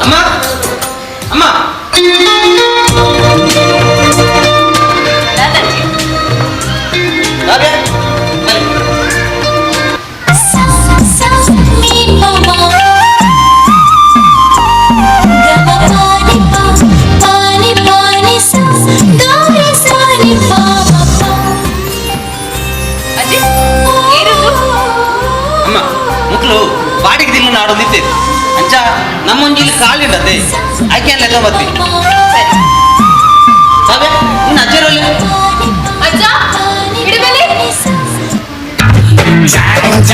ಅಮ್ಮ ಅಮ್ಮ ಬಾಡಿಗೆ ದಿನ ನಾಡೋದಿತ್ತೆ ಅಂಚ ನಮ್ಮೊಂಜಿಲಿ ಕಾಲಿಡದೆ ಆಕೆ ಲೆಕ್ಕ ಬತ್ತಿ ಸಾವ್ಯ ಇನ್ನು ಅಜ್ಜರಲ್ಲಿ ಅಜ್ಜ ಹಿಡಿಬೇಲಿ ಅಜ್ಜ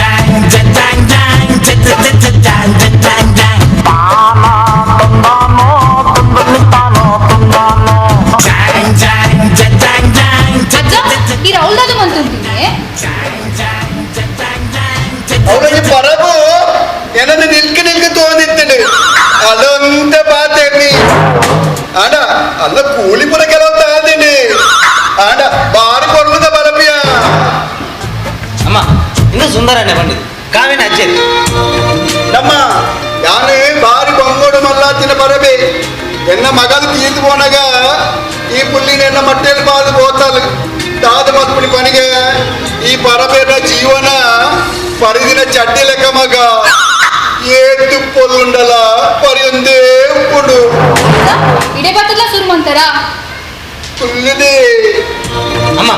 ಈ ರೌಲ್ದಾದ ಬಂತಂತೀನಿ ಅವಳಿಗೆ ಪರಬು ಏನನ್ನು ನಿಲ್ಕ ತೋಂದಿತ್ತೇನೆ ಅದಂತ ಪಾತೇನಿ ಆಡ ಅಲ್ಲ ಕೂಲಿ ಪುರ ಕೆಲವು ತಾದೇನೆ ಆಡ ಬಾರಿ ಕೊರ್ಲದ ಬರಬಿಯ ಅಮ್ಮ ಇನ್ನು ಸುಂದರನೇ ಬಂದಿದ್ದು ಕಾವೇನ ಅಜ್ಜೆ ನಮ್ಮ ಯಾನೇ ಬಾರಿ ಬಂಗೋಡು ಮಲ್ಲಾತಿನ ಬರಬೆ ಎನ್ನ ಮಗಲು ತೀರ್ದು ಪೋನಾಗ ಈ ಪುಲ್ಲಿನ ಎನ್ನ ಮಟ್ಟೆಯಲ್ಲಿ ಬಾದು ಹೋತಾಲು ದಾದ ಮಲ್ಪುನಿ ಪನಿಗೆ ಈ ಪರಬೇರ ಜೀವನ ಪರಿದಿನ ಚಡ್ಡಿ ಲೆಕ್ಕ ಮಗ ಏತು ಪೊಲ್ಲುಂಡಲ ಪರಿಯೊಂದೇ ಉಪ್ಪುಡು ಇಡೆ ಬತ್ತದ ಶುರು ಮಂತಾರ ಪುಲ್ಲಿದೆ ಅಮ್ಮ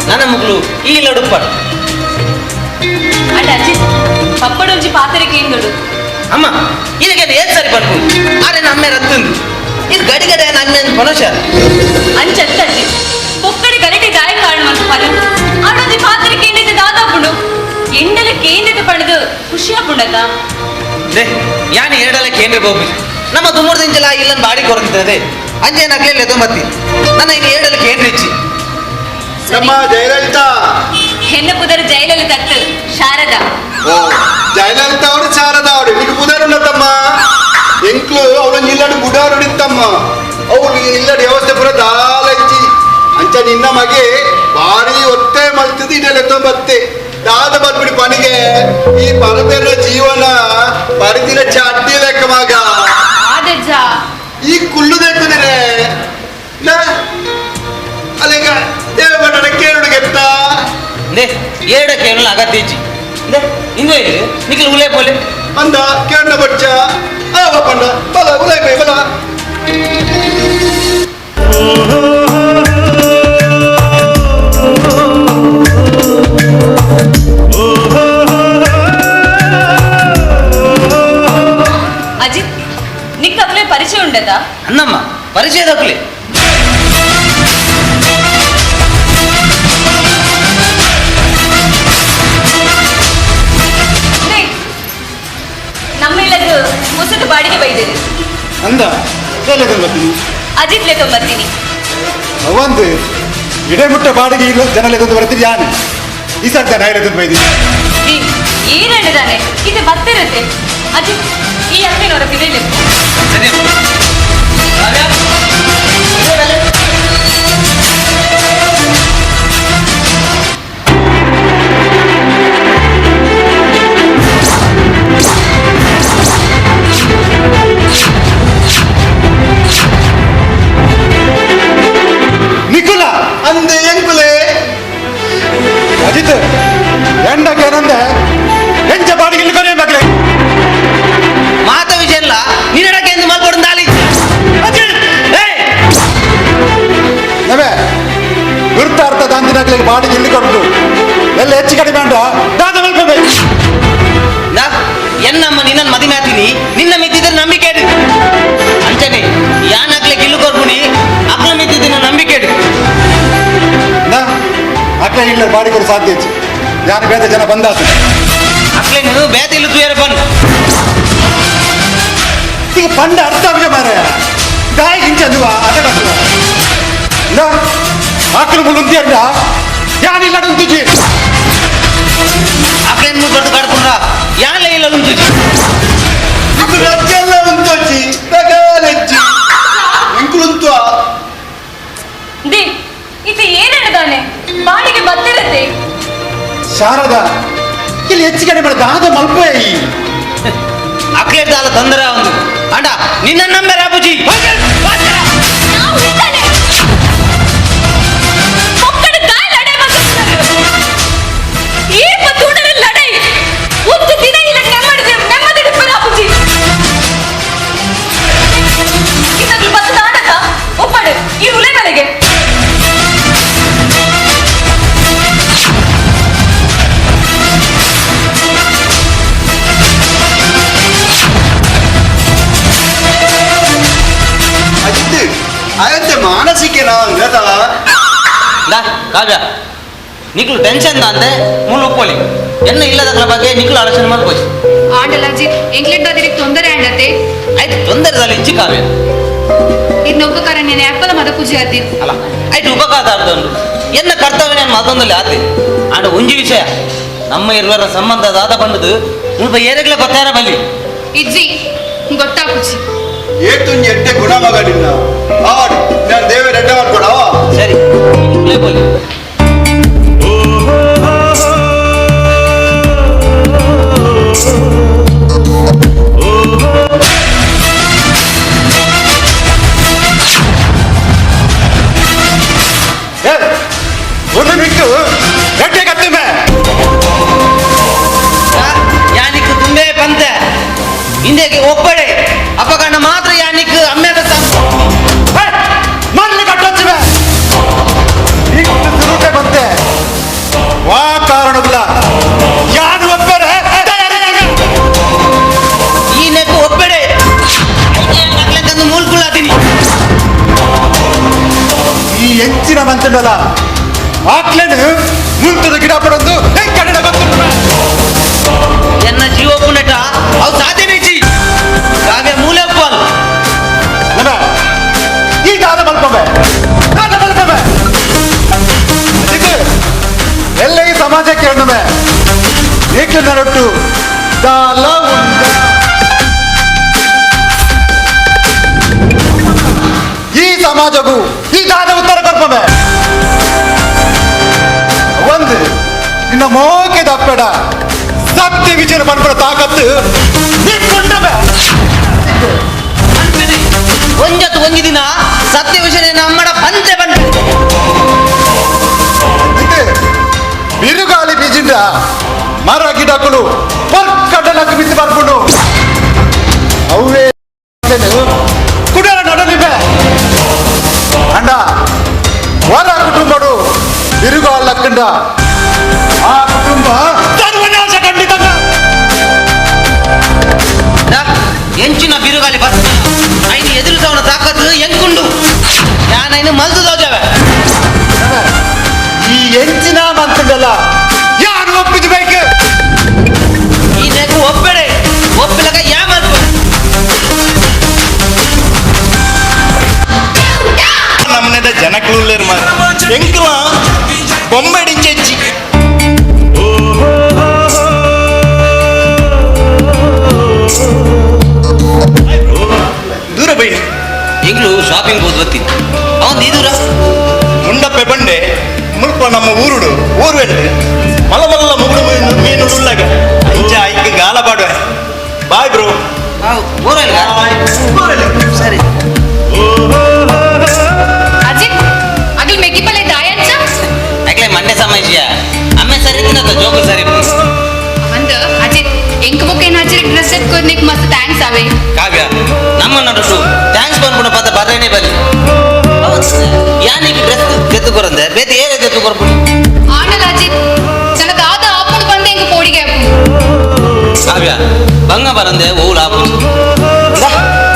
ನನ್ನ ಮಗಳು ಈ ಲಡುಪ್ಪಾಡು ಅಲ್ಲ ಅಜ್ಜಿ ಪಪ್ಪಡೊಂಜಿ ಪಾತ್ರೆಗೆ ಹಿಂದೊಡು ಅಮ್ಮ ಇದಕ್ಕೆ ಏನ್ ಸರಿ ಬಂದು ಆರೆ ನಮ್ಮೆ ರತ್ತಂದು ಇದು ಗಡಿ ಗಡಿ ನನ್ನ ಮನುಷ್ಯ ಅಂಚತ್ತಜ್ಜಿ ಪೊಕ್ಕಡಿ ಗಲಟೆ ಗಾಯ ಕಾರಣ ಮತ್ತು ಫಲ ಆಡೊಂಜಿ ಪಾತ್ರೆಗೆ ಹಿಂದಿದ್ದ ದಾದಾಪುಡು ಎಂಡಲ ಕೇಂದ್ರದ ಪಡೆದು ಖುಷಿಯಾಗುಂಡದ ದೇ ಯಾನು ಎರಡಲ್ಲ ಕೇಂದ್ರಕ್ಕೆ ಹೋಗಿ ನಮ್ಮ ತುಮೂರು ದಿಂಜಲ ಇಲ್ಲನ್ ಬಾಡಿ ಕೊರತಿದೆ ಅಂಜೇನಾಗ್ಲೇ ಲೆದ ಮತ್ತಿ ನನ್ನ ಇನ್ನು ಏಳಲ್ಲ ಕೇಂದ್ರ ಇಚ್ಚಿ ನಮ್ಮ ಜಯಲಲಿತಾ ಹೆಣ್ಣ ಪುದರ ಜೈಲಲ್ಲಿ ತತ್ತು ಶಾರದಾ ಓ ಜಯಲಲಿತಾ ಅವರು ಶಾರದಾ ಅವರು ನಿಮಗೆ ಪುದರುಂಡತಮ್ಮ ಎಂಕ್ಲು ಅವಳು ಇಲ್ಲಡು ಗುಡಾರುಡಿತ್ತಮ್ಮ ಅವಳು ಇಲ್ಲಡು ವ್ಯವಸ್ಥೆ ಪುರ ದಾಲಜ್ಜಿ ಅಂಚ ನಿನ್ನ ಮಗೆ ಭಾರಿ ಹೊಟ್ಟೆ ಮಲ್ತದ ಇದೆಲ್ಲ ಬತ್ತೆ ದಾದ ಬರ್ಬಿಡಿ ಪನಿಗೆ ಈ ಪರಬೇರ ಜೀವನ ಪರಿದಿನ ಚಡ್ಡಿ ಲೆಕ್ಕ ಮಗ ಆದಜ್ಜ ಈ ಕುಲ್ಲು ದೇಕುದಿರೆ ಅಲ್ಲಿಗ ದೇವಣ್ಣ ಕೇಳುಡು ಗೆತ್ತ ದೇ ಏಡ ಕೇಳಲು ಅಗತ್ಯ ಇಚ್ಚಿ ದೇ ಇಂದು ನಿಖಿಲ್ ಉಲೇ ಪೋಲೆ ಅಂದ ಕೇಂದ್ರ ಬಚ್ಚ ಆವ ಪಂಡ ಬಲ ಉಲೈ ಬೈ ಬಲ ಅಜಿತ್ ನಿಕ್ಕಪ್ಲೆ ಪರಿಚಯ ಉಂಡದ ಅನ್ನಮ್ಮ ಪರಿಚಯದಕ್ಲೆ ನಮ್ಮೆಲ್ಲದು ಮುಸುದು ಬಾಡಿಗೆ ಬೈದಿದೆ ಅಂದ ಬರ್ತೀನಿ ಅಜಿತ್ ಲೆತ್ತೊಂಬರ್ತೀನಿ ಅವಂದು ಇಡೆಮುಟ್ಟ ಬಾಡಿಗೆ ಇಲ್ಲ ಜನಲೆಗೊಂದು ಬರ್ತೀರಿ ಯಾನು ಈ ಸರ್ತ ನಾಯಿರದೊಂದು ಬೈದಿನಿ ಏನಂಡಿದಾನೆ ಇದು ಬರ್ತಿರುತ್ತೆ ಅಜಿತ್ ಈ ಅಕ್ಕನವರ ಬಿಡಲಿ ಸರಿ ರಾವ್ಯ, ಇದೇ ಬೇಲೆ. ನಿಖುಲ ಅಂದೆ ಎಂಕುಲೆ ಅಜಿತ್ ಎಂಡಕ್ಕೆ ಏನಂದೆ ಎಂಚ ಬಾಡಿಗೆ ಇಲ್ಲಿ ಕೊನೆ ಮಕ್ಕಳೇ ಮಾತ ವಿಷಯ ಇಲ್ಲ ನೀನಡಕ್ಕೆ ಎಂದು ಮಾಡ್ಕೊಡು ದಾಲಿ ನವೇ ಗುರುತಾರ್ಥ ದಾಂತಿನಾಗ್ಲಿಗೆ ಬಾಡಿಗೆ ಇಲ್ಲಿ ಕೊಟ್ಟು ಎಲ್ಲ ಹೆಚ್ಚು ಕಡಿಮೆ ಅಂಡ ದಾದ ಮಲ್ಕೋಬೇಕು ನಾ ಎನ್ನಮ್ಮ ನಿನ್ನ ಮದಿ ಮಾತೀನಿ ನಿನ್ನ ಮಿತ್ತಿದ್ರೆ ನಂಬಿಕೆ ಇಡು ಅಂಚನೆ ಯಾನಾಗ್ಲೆ ಗಿಲ್ಲು ಕೊರ್ಬುನಿ ಅಕ್ಲ ಮಿತ್ತಿದ್ದಿನ ನಂಬಿಕೆ ಇಡು ನಾ ಅಕ್ಕ ಇಲ್ಲ ಬಾಡಿಗೆ ಕೊಡು ಸಾಧ್ಯ ಹೆಚ್ಚು ಯಾರು ಬೇದ ಜನ ಬಂದಾತು ಅಕ್ಲೆ ನೀನು ಬೇತ ಇಲ್ಲ ತುಯರ ಬಂದು ಈಗ ಪಂಡ ಅರ್ಥ ಆಗ ಮಾರ ಗಾಯ ಗಿಂಚದುವ ಅದ ಕಟ್ಟುವ ನಾ ಆಕಲು ಮುಳುಂತಿ ಅಂಡ ಯಾನಿಲ್ಲ ಉಂತುಜಿ ಅಕ್ಲೇನ್ ಮುಗ್ದು ಕಡ್ಕೊಂಡ್ರ ಯಾನ್ಲೇ ಇಲ್ಲ ಉಂಟು ರಜ್ಜೆಲ್ಲ ಉಂತುಜಿ ತಗಾಲೆಜ್ಜಿ ಇಂಕುಲುಂತು ದಿ ಇದು ಏನಂಡಿದಾನೆ ಬಾಡಿಗೆ ಬರ್ತಿರುತ್ತೆ ಶಾರದಾ ಇಲ್ಲಿ ಹೆಚ್ಚಿಗೆ ಮಾಡಿ ದಾದ ಮಲ್ಪೆ ಅಕ್ಲೇಟ್ ದಾಲ ತೊಂದರೆ ಒಂದು ಅಂಡ ನಿನ್ನ ನಂಬೆ ರಾಬುಜಿ ನಾವು ಇದ್ದಾನೆ. ಒಕ್ಕಡೆ ದಾಯಿ ಲಡೆ ಈ ಪತ್ತೂಡರ ಲಡೈ ಒಂದು ದಿನ ಇಲ್ಲ ನೆಮ್ಮದಿಡಿಪ ರಾಬುಜಿ ಇದಕ್ಕೆ ಬತ್ತು ನಾಟಕ ಒಪ್ಪಡೆ ಈ ಉಲೆ ಮನೆಗೆ ಅಜಿತ್ ಅದಂತೆ ಮಾನಸಿಕನಾ ಗದ ದಾ ಕಾವ್ಯ ನಿಕ್ಲು ಟೆನ್ಷನ್ ದಾಂದೆ ಮುಳ್ಳು ಒಪ್ಪೋಲಿ ಎನ್ನ ಇಲ್ಲದಗಳ ಬಗ್ಗೆ ನಿಕ್ಲು ಆಲೋಚನೆ ಮಾಡ್ಬೋದು ಆಂಡಲಾಜಿ ಎಂಕ್ಲೆಡ್ದಾದಿರಿಗೆ ತೊಂದರೆ ಆಂಡತೆ ಆಯ್ತು ತೊಂದರೆದಲ್ಲಿ ಇಚ್ಚಿ ಕಾವ್ಯ ಇನ್ನು ಉಪಕಾರ ನೆನೆ ಅಪ್ಪಲ ಮದ ಪೂಜೆ ಆದಿ ಅಲ್ಲ ಆಯ್ತು ಉಪಕಾರ ಅರ್ಧಂಡು ಎನ್ನ ಕರ್ತವ್ಯ ನಾನು ಮತ್ತೊಂದಲ್ಲಿ ಆತಿ ಆಂಡ ಒಂಜಿ ವಿಷಯ ನಮ್ಮ ಇರುವರ ಸಂಬಂಧ ದಾದ ಬಂದದು ಮುಲ್ಪ ಏರೆಗ್ಲ ಗೊತ್ತಾರ ಬಲ್ಲಿ ಇಜ್ಜಿ ಗೊತ್ತಾಪುಜಿ ಏತುಂಜಿ ಎಟ್ಟೆ ಗುಣ ಮಗ ನಿನ್ನ ಆಡಿ ನಾನು ದೇವರ ಎಡ್ಡೆ ಮಾಡ್ಕೊಡವ ಸರಿ ಇಲ್ಲೇ ಬೋಲಿ ಒಂದು ಮಿಕ್ಕು ಎಟ್ಟೆ ಕತ್ತಿಮೆ ಯಾನಿಕ್ ತುಂಬೇ ಬಂತ ಹಿಂದೆಗೆ ಒಪ್ಪಡೆ ಅಪಕರಣ ಮಾತ್ರ ಯಾನಿಕ್ ಅಮ್ಮೆದ ಮರಳಿ ಕಟ್ಟೊಚ್ಚಿವೆ ಈಗ ತಿರುಟೆ ಬಂತೆ ವಾ ಕಾರಣವಿಲ್ಲ ಯಾರು ಒಪ್ಪರೆ ಈ ನೆಕ್ಕು ಒಪ್ಪಡೆ ಅಕ್ಲೆಂದು ಮೂಲ್ಕುಳಾದೀನಿ ಈ ಹೆಚ್ಚಿನ ಮಂತಂಡಲ್ಲ ಆಕ್ಲೇನು ಮುಂತದ ಗಿಡ ಪಡೊಂದು ಕನ್ನಡ ಗೊತ್ತು ಎನ್ನ ಜೀವ ಪುನಟ ಅವು ಸಾಧ್ಯನೇ ಜಿ ಕಾವ್ಯ ಮೂಲೆ ಒಪ್ಪಲ್ ಈ ದಾದ ಮಲ್ಪಮೆ ಇದು ಎಲ್ಲ ಈ ಸಮಾಜಕ್ಕೆ ಹೆಣ್ಣುಮೆ ಏಕೆ ನರೊಟ್ಟು ದಾಲ ಉಂಡ ಈ ಸಮಾಜಗೂ ಈ ದಾದ ಉತ್ತರ ಕೊರ್ಪಮೆ ಒಂದು ನಿನ್ನ ಮೋಕೆ ದಪ್ಪೆಡ ಸತ್ಯ ವಿಚಾರ ಮಾಡ್ಬಿಡ ತಾಕತ್ತು ನಿಂತ್ಕೊಂಡಮೆ ಒಂಜತ್ತು ಒಂಜಿ ದಿನ ಸತ್ಯ ವಿಷಯ ನಮ್ಮಡ ಪಂಚೆ ಬಂಡೆ ಇದು ಬಿರುಗಾಳಿ ಬೀಜಿಂದ ಮರ ಗಿಡಗಳು ಪರ್ಕಡಲಕ್ಕೆ ಬಿದ್ದು ಬರ್ಕೊಂಡು ಅವೇ ಕುಡಿಯಲ ನಡಲಿವೆ ಅಂಡ ಹೊರ ಕುಟುಂಬಡು ಬಿರುಗಾಲಕ್ಕಂಡ ಆ ಕುಟುಂಬ ಸರ್ವನಾಶ ಖಂಡಿತ ಎಂಚಿನ ಬಿರುಗಾಲಿ ಬಸ್ ಐನು ಎದುರಿಸವನ ತಾಕತ್ತು ಎಂಕುಂಡು ಯಾನೈನು ಮಲ್ದು ದೋಜವೆ ಈ ಎಂಚಿನ ಮಂತಂಡಲ್ಲ ಯಾರು ಒಪ್ಪಿದ್ಬೇಕು ಈ ನೆಕ್ಕು ಒಪ್ಪೆಡೆ ಒಪ್ಪಿಲಕ ಯಾ ಮಲ್ಪ ನಮ್ಮನೆದ ಜನಕ್ಲುಲ್ಲೇರು ಮಾರ ಎಂಕಲ ಬೊಂಬೆಡಿಂಚೆಚ್ಚಿ ದೂರ ಬೈ ಈಗಲೂ ಶಾಪಿಂಗ್ ಹೋದ್ ಬತ್ತಿ ಅವನ್ ಈ ದೂರ ಮುಂಡಪ್ಪೆ ಬಂಡೆ ಮುಲ್ಪ ನಮ್ಮ ಊರುಡು ಊರ್ವೆಂಡು ಮಲಮಲ್ಲ ಮುಗುಡು ಮೀನು ಉಳ್ಳಾಗ ಅಂಚ ಐಕ್ ಗಾಲ ಬಾಡುವೆ ಬಾಯ್ ಬ್ರೋ ಊರಲ್ಲ ಸರಿ ಅಜಿತ್ ಅಗಲ್ ಮೆಗಿಪಲೆ ದಾಯಂಚ ಯಾಕೆ ಮೊನ್ನೆ ಸಮಸ್ಯೆ ಅಮ್ಮೆ ಸರಿ ತಿನ್ನದ ಜೋಕು ಸರಿ ಅಂದ ಅಜಿತ್ ಎಂಕ ಬೊಕ್ಕೆ ನಾಚರಿ ಡ್ರೆಸ್ ಎತ್ಕೊರ್ನಿಕ್ ಮಸ್ತ್ ಥ್ಯಾಂಕ್ಸ್ ಅವೆ ಕಾವ್ಯ ನಮ್ಮ ನಡುಟು ಥ್ಯಾಂಕ್ಸ್ ಬಂದ್ಬಿಡ ಪದ ಬರ್ರೇನೆ ಬಲಿ ಯಾನಿಗೆ ಡ್ರೆಸ್ ತೆತ್ತುಕೊರಂದೆ ಬೇತೆ ಏನೇ ತೆತ್ತುಕೊರ್ಬಿಡಿ ಆಂಡಲ ಅಜಿತ್ ನನಗೆ ಆದ ಆಪುಡು ಬಂದೆ ಎಂಕ ಪೋಡಿಗೆ ಕಾವ್ಯ ಬಂಗ ಬರಂದೆ ಓ ಲಾಭ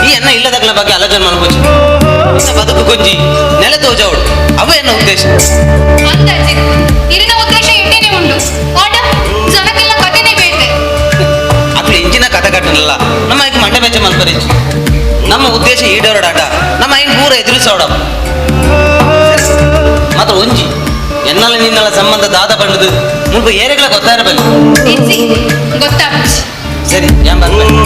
ಈ ಅನ್ನ ಇಲ್ಲದಗಳ ಬಗ್ಗೆ ಆಲೋಚನೆ ಮಾಡ್ಬೋದು ಇನ್ನ ಬದುಕು ಕೊಂಜಿ ನೆಲ ತೋಜವಳು ಅವ ಎನ್ನ ಉದ್ದೇಶ ಅಂದ ಅಜಿತ್ ಇರಿನ ಉದ್ದೇಶ ಎಣ್ಣೆನೆ ಉಂಡು ಆಡ ಜನಕ್ಕೆಲ್ಲ ಕಥೆನೇ ಬೇಡ್ದೆ ಅಕ್ಳು ಇಂಚಿನ ಕಥೆ ಕಟ್ಟನಲ್ಲ ನಮ್ಮ ಈಗ ಮಂಡೆ ಮೆಚ್ಚ ಮಲ್ಪರಿ ನಮ್ಮ ಉದ್ದೇಶ ಈಡೋರಡಾಟ ನಮ್ಮ ಐನ್ ಪೂರ ಎದುರಿಸೋಡ ಮಾತ್ರ ಒಂಜಿ ಎನ್ನಲ್ಲ ನಿನ್ನಲ್ಲ ಸಂಬಂಧ ದಾದ ಬಂಡದು ಮುಲ್ಪ ಏರೆಗಳ ಗೊತ್ತಾಯಿರಬೇಕು ಎಜ್ಜಿ ಗೊತ್ತಾಪುಜಿ ಸರಿ ಯಾನ್ ಬರ್ಬೇಕು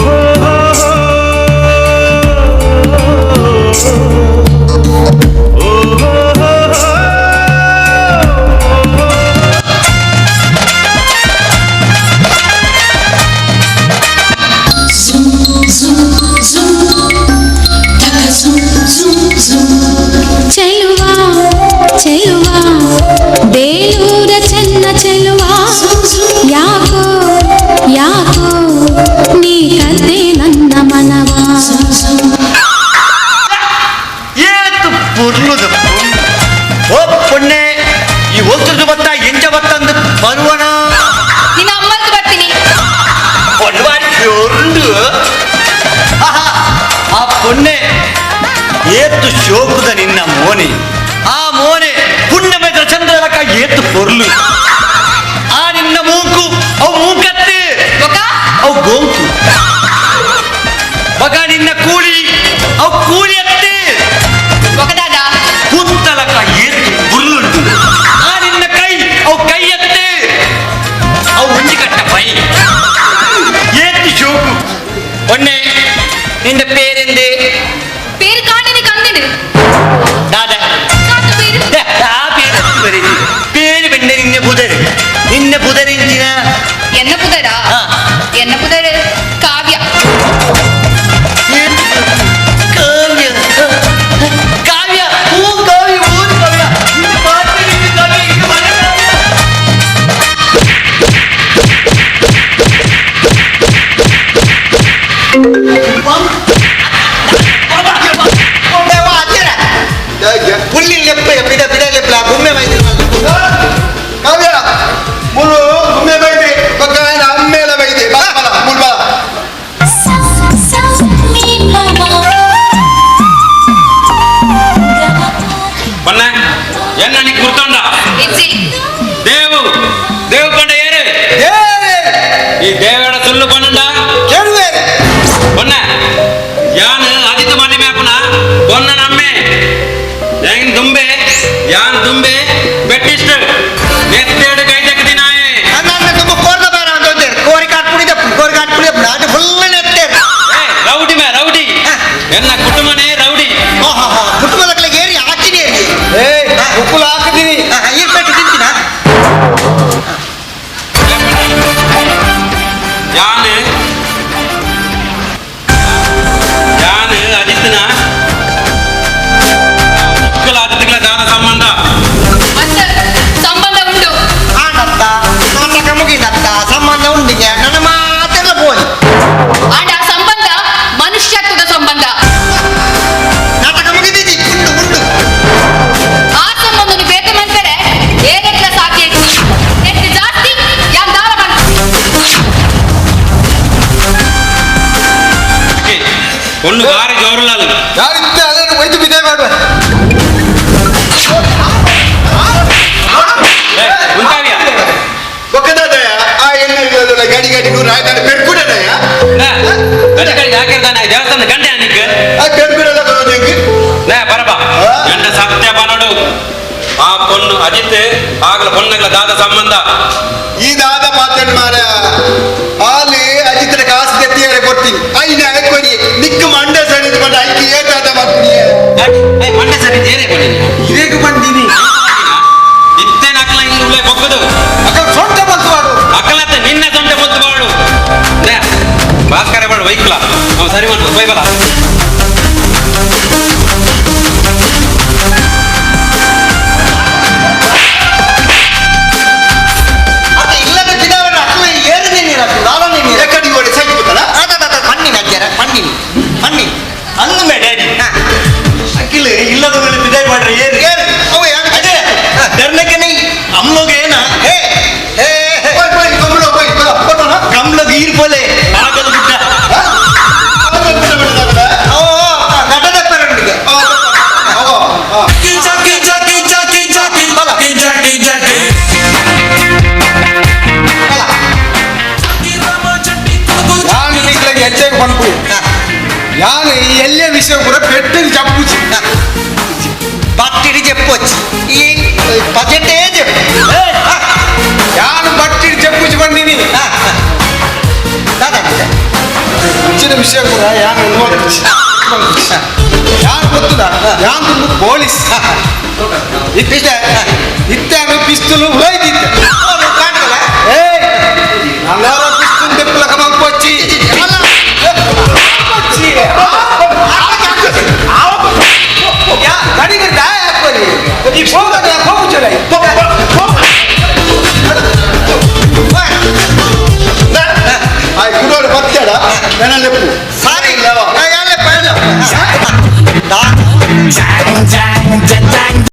ಪೊನ್ನೆ ಏತ್ತು ಶೋಕುದ ನಿನ್ನ ಮೋನೆ ಆ ಮೋನೆ ಪುಣ್ಯಮೈದ ಚಂದ್ರಲಕ ಏತ್ತು ಪೊರ್ಲು ಆ ನಿನ್ನ ಮೂಕು ಅವು ಮೂಕತ್ತೆ ಅವು ಗೋಂಕು ಮಗ ನಿನ್ನ ಕೂಳಿ ಅವು ಕೂಳಿ ಅತ್ತೆ ಕುಂತಲಕ ಏತ್ತು ಬುರ್ಲುಂಟು ಆ ನಿನ್ನ ಕೈ ಅವು ಕೈ ಅತ್ತೆ ಅವು ಉಂಜಿ ಕಟ್ಟ ಪೈ ಏತ್ತು ಶೋಕು ಪೊನ್ನೆ ನಿನ್ನ പേരെന്തേ പേര് കാണിന് കന്നിന് ദാദാ കാത്ത പേര് ആ പേര് പറയുന്നു പേര് പിന്നെ നിന്നെ പുതരെന്തിനാ എന്നെ പുതരാ എന്നെ പുതര് കാവ്യ കാവ്യ കാവ്യ ഓ കാവ്യ ഓ കാവ്യ നിന്റെ പാട്ട് നിന്റെ കാവ്യ ഇത് ಪುಲ್ಲಿ ಲೆಪ್ಪ ಬಿಡ ಬಿಡ ಲೆಪ್ಪ ಗುಮ್ಮೆ ಮೈದಿ ಕಾವ್ಯ ಮುಳು ಗುಮ್ಮೆ ಮೈದಿ ಬಕ್ಕ ಅಮ್ಮೇಲ ಮೈದಿ ಬಲ ಮುಳ್ಳ ಬಣ್ಣ ಎನ್ನ ನೀ ಗುರ್ತೊಂಡ ದೇವು ದೇವು ಕೊಂಡ ಏರು ಈ ದೇವಡ ಸುಳ್ಳು ಬಣ್ಣ ಕೇಳುವೆ ಬಣ್ಣ ಯಾನ್ ಆದಿತ್ಯ ಮಾಡಿ ಮ್ಯಾಪನ ಬಣ್ಣ ನಮ್ಮೆ ಹೆಂಗ್ ದುಂಬೆ ಯಾನ್ ದುಂಬೆ ಬೆಟ್ಟಿಷ್ಟ ಎತ್ತೇಡು ಕೈ ತೆಗ್ದಿನಾಯೆ ನನ್ನ ತುಂಬ ಕೋರ್ದ ಬೇಡ ಅಂತ ಕೋರಿ ಕಾಟ್ಪುಡಿ ಅದು ಫುಲ್ ನೆತ್ತೆ ರೌಡಿ ಮೇ ರೌಡಿ ಎನ್ನ ಕುಟುಂಬನೇ ರೌಡಿ ಕುಟುಂಬದ ಏರಿ ಹಾಕಿನಿ ಉಪ್ಪುಲ ಹಾಕಿದ್ದೀನಿ ಈರ್ಪೆಟ್ಟು ತಿಂತೀನ ಯಾನ್ ಆದಿತ್ಯನ ಆದಿತ್ಯಗಳ ದಾನ ಸಂಬಂಧ ಸಂಬಂಧ ಉಂಟು ಆನತ್ತ ನಾಟಕ ಮುಗಿದತ್ತ ಸಂಬಂಧ ಉಂಡಿಗೆ ನನ್ನ ಮಾತೆಲ್ಲ ಬೋಲಿ ಆಡ ಸಂಬಂಧ ಮನುಷ್ಯತ್ವದ ಸಂಬಂಧ ನಾಟಕ ಮುಗಿದಿದ್ದಿ ಉಂಡು ಉಂಡು ಆ ಸಂಬಂಧ ಬೇಕ ಮಂತಾರೆ ಏನೆಲ್ಲ ಸಾಕೇಕು ಎಷ್ಟು ಜಾಸ್ತಿ ಯಾನ್ ದಾರ ಒಂದು ಬಾರಿ ಜೋರುಲಲ್ಲ ಯಾರಿದ್ದೆ ಅದನ್ನು ಒಯ್ದು ಬಿದೆ ಮಾಡುವ ಉಂಟಾವ್ಯ ಒಕ್ಕದಾದಯ ಆ ಎಣ್ಣೆ ಗಾಡಿ ಗಾಡಿ ನೂರು ಆಯ್ತಾನೆ ಪೆಡ್ಕುಡದಯ ಗಡಿಗಡಿ ಹಾಕಿರ್ತಾನೆ ದೇವಸ್ಥಾನ ಗಂಟೆ ನಿಕ್ಕ ಆ ಪೆಡ್ಕುಡದ ಬರೋದಿಗೆ ನೇ ಬರಬ ಗಂಡ ಸತ್ಯ ಬನಡು ಆ ಪೊಣ್ಣು ಅಜಿತ್ ಆಗಲ ಪೊಣ್ಣಗಳ ದಾದ ಸಂಬಂಧ ಈ ದಾದ ಮಾತಾಡಿ ಮಾರ ಅಲ್ಲಿ ಅಜಿತ್ರ ಕಾಸು ಗತಿಯಾರೆ ಕೊಡ್ತೀನಿ ಐನ ಕೊಡಿ ನಿಕ್ಕು ಮಂಡ ಸರಿದು ಬಂದ ಐಕಿ ಏಟಾದ ಮಾಡ್ತೀನಿ ಮಂಡೆ ಸರಿ ಏನೇ ಕೊಟ್ಟಿನಿ ಇದೇಕು ಬಂದೀನಿ ಇತ್ತೇನ ಅಕ್ಕಲ ಇಲ್ಲಿ ಉಳ್ಳೆ ಬೊಕ್ಕದು ಅಕ್ಕ ಸೊಂಟ ಬಂತು ಮಾಡು ಅಕ್ಕಲತ್ತೆ ನಿನ್ನೆ ಸೊಂಟ ಮುದ್ದು ಬಾಡು ಭಾಸ್ಕರ ಬಾಡು ವೈಕ್ಲ ನಾವು ಸರಿ ಮಾಡ್ಬೋದು ಬೈಬಲ ಅದು ಇಲ್ಲದ ಗಿಡವನ್ನು ಅಕ್ಕ ಏರಿದೀನಿ ನಾನು ನೀನು ರೆಕಡಿ ಓಡಿ ಸೈಡ್ ಬಿತ್ತಲ್ಲ ಮಣ್ಣಿನ ಅಜ್ಜರ ಮಣ್ಣಿನ ಮಣ್ಣಿನ ಅಂದ ಮೇಡ ಅಕ್ಕಿಲ್ಲ ಇಲ್ಲದ ಮೇಲೆ ಬಿದಾಯ ಮಾಡ್ರೆ ಏರು ಅವ ಯಾಕೆ ಅದೇ ಧರ್ಮಕ್ಕೆ ನೈ ಅಮ್ಮಗೇನ ಹೇ ಹೇ ಹೋಯ್ ಹೋಯ್ ಕಮಲ ಹೋಯ್ ಬರೋಣ ಕಮ್ಲಗ ಈರ್ಪಲೆ ಆಗದ ಬಿಟ್ಟ ಗಡ್ಡದ ಪೆರಂಡಿಗೆ ಯಾನು ನಿಗ್ಲಾಗ ಹೆಚ್ಚಾಗಿ ಬಂದ್ಬಿಡಿ ಯಾನು ಎಲ್ಲೇ ವಿಷಯ ಕೂಡ ಪೆಟ್ಟಿಗೆ ಚಪ್ಪುಚಿ ಬಟ್ಟಿಡಿ చెప్పొచ్చు ఈ బడ్జెటే చెప్పు ಯಾನು ಬಟ್ಟಿಗೆ ಚಪ್ಪುಚಿ ಬಂದೀನಿ ಹೆಚ್ಚಿನ ವಿಷಯ ಕೂಡ ಯಾನು ಯಾನು ಗೊತ್ತದ ಯಾನು ತುಂಬ ಪೊಲೀಸ್ ಇತ್ತಾನು ಪಿಸ್ತೂಲು ಹೋಯ್ತಿದ್ದೆ ನಲ್ಲಾರ ಪಿಸ್ತೂಲ್ ತೆಪ್ಪಲಕ ಬಂಕೊಚ್ಚಿ ಕಡಿಗೆ ದಾಯ ಹಾಕೋರಿ ಈ ಹೋಗೋದು ಹೋಗು ಚಲ ಆ ಗುಡೋಡು ಬತ್ತಾಡ ನನ್ನ ಲೆಪ್ಪು